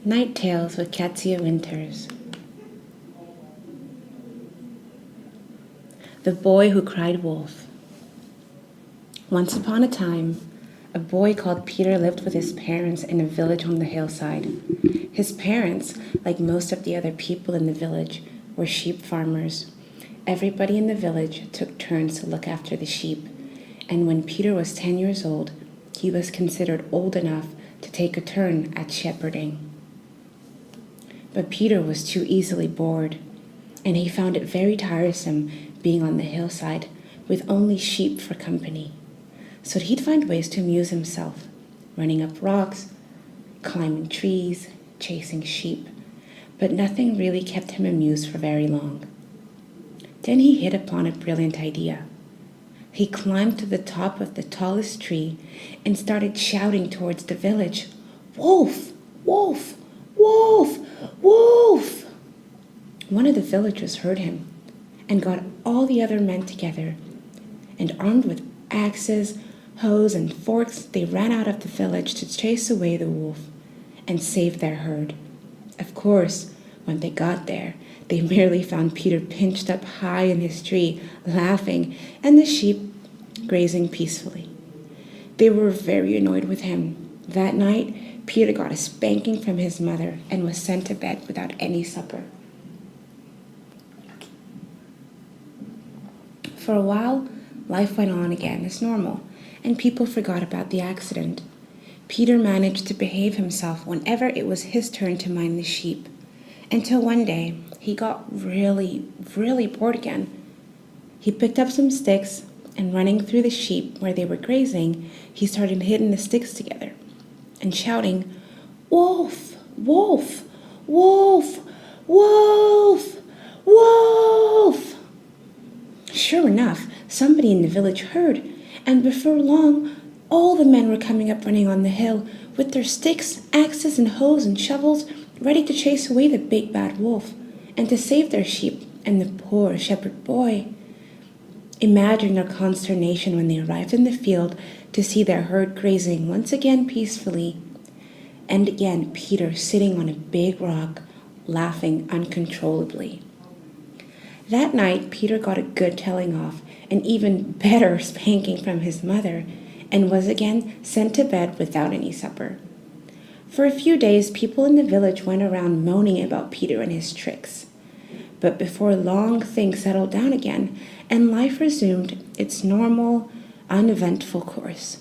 Night Tales with Katsia Winters. The Boy Who Cried Wolf. Once upon a time, a boy called Peter lived with his parents in a village on the hillside. His parents, like most of the other people in the village, were sheep farmers. Everybody in the village took turns to look after the sheep, and when Peter was 10 years old, he was considered old enough to take a turn at shepherding. But Peter was too easily bored, and he found it very tiresome being on the hillside with only sheep for company. So he'd find ways to amuse himself, running up rocks, climbing trees, chasing sheep, but nothing really kept him amused for very long. Then he hit upon a brilliant idea. He climbed to the top of the tallest tree and started shouting towards the village, "Wolf! Wolf! Wolf! Wolf!" One of the villagers heard him and got all the other men together, and armed with axes, hoes, and forks, they ran out of the village to chase away the wolf and save their herd. Of course, when they got there, they merely found Peter pinched up high in his tree, laughing, and the sheep grazing peacefully. They were very annoyed with him. That night, Peter got a spanking from his mother and was sent to bed without any supper. For a while, life went on again as normal, and people forgot about the accident. Peter managed to behave himself whenever it was his turn to mind the sheep, until one day he got really bored again. He picked up some sticks, and running through the sheep where they were grazing, he started hitting the sticks together and shouting, "Wolf! Wolf! Wolf! Wolf! Wolf!" Sure enough, somebody in the village heard, and before long, all the men were coming up running on the hill with their sticks, axes, and hoes and shovels, ready to chase away the big bad wolf and to save their sheep and the poor shepherd boy. Imagine their consternation when they arrived in the field to see their herd grazing once again peacefully, and again Peter sitting on a big rock, laughing uncontrollably. That night, Peter got a good telling off, an even better spanking from his mother, and was again sent to bed without any supper. For a few days, people in the village went around moaning about Peter and his tricks. But before long, things settled down again, and life resumed its normal, uneventful course.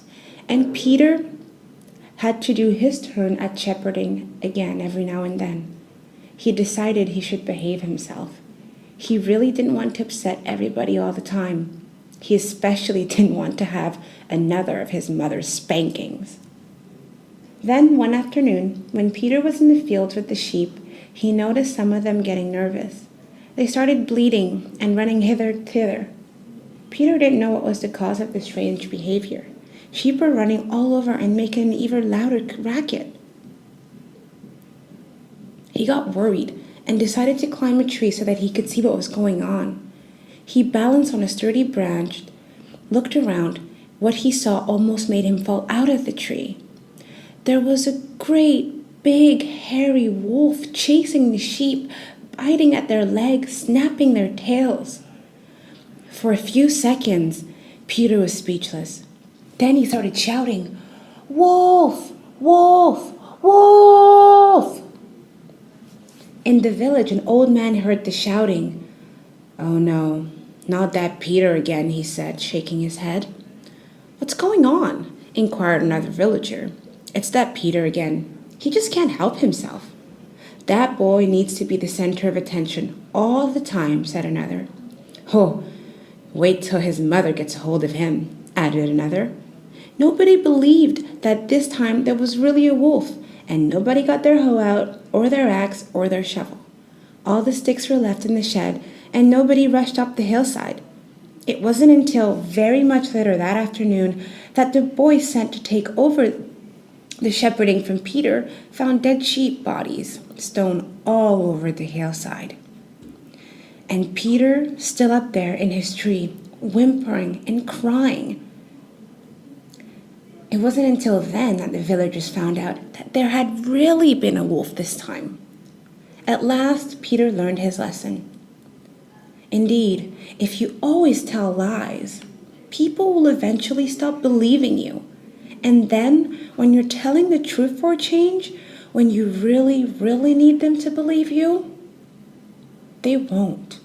And Peter had to do his turn at shepherding again every now and then. He decided he should behave himself. He really didn't want to upset everybody all the time. He especially didn't want to have another of his mother's spankings. Then one afternoon, when Peter was in the fields with the sheep, he noticed some of them getting nervous. They started bleating and running hither and thither. Peter didn't know what was the cause of this strange behavior. Sheep were running all over and making an even louder racket. He got worried and decided to climb a tree so that he could see what was going on. He balanced on a sturdy branch, looked around. What he saw almost made him fall out of the tree. There was a great, big, hairy wolf chasing the sheep, biting at their legs, snapping their tails. For a few seconds, Peter was speechless. Then he started shouting, "Wolf! Wolf! Wolf!" In the village, an old man heard the shouting. "Oh no, not that Peter again," he said, shaking his head. "What's going on?" inquired another villager. "It's that Peter again. He just can't help himself." "That boy needs to be the center of attention all the time," said another. "Oh, wait till his mother gets a hold of him," added another. Nobody believed that this time there was really a wolf, and nobody got their hoe out, or their axe, or their shovel. All the sticks were left in the shed, and nobody rushed up the hillside. It wasn't until very much later that afternoon that the boy sent to take over the shepherding from Peter found dead sheep bodies strewn all over the hillside. And Peter, still up there in his tree, whimpering and crying. It wasn't until then that the villagers found out that there had really been a wolf this time. At last, Peter learned his lesson. Indeed, if you always tell lies, people will eventually stop believing you. And then, when you're telling the truth for a change, when you really, really need them to believe you, they won't.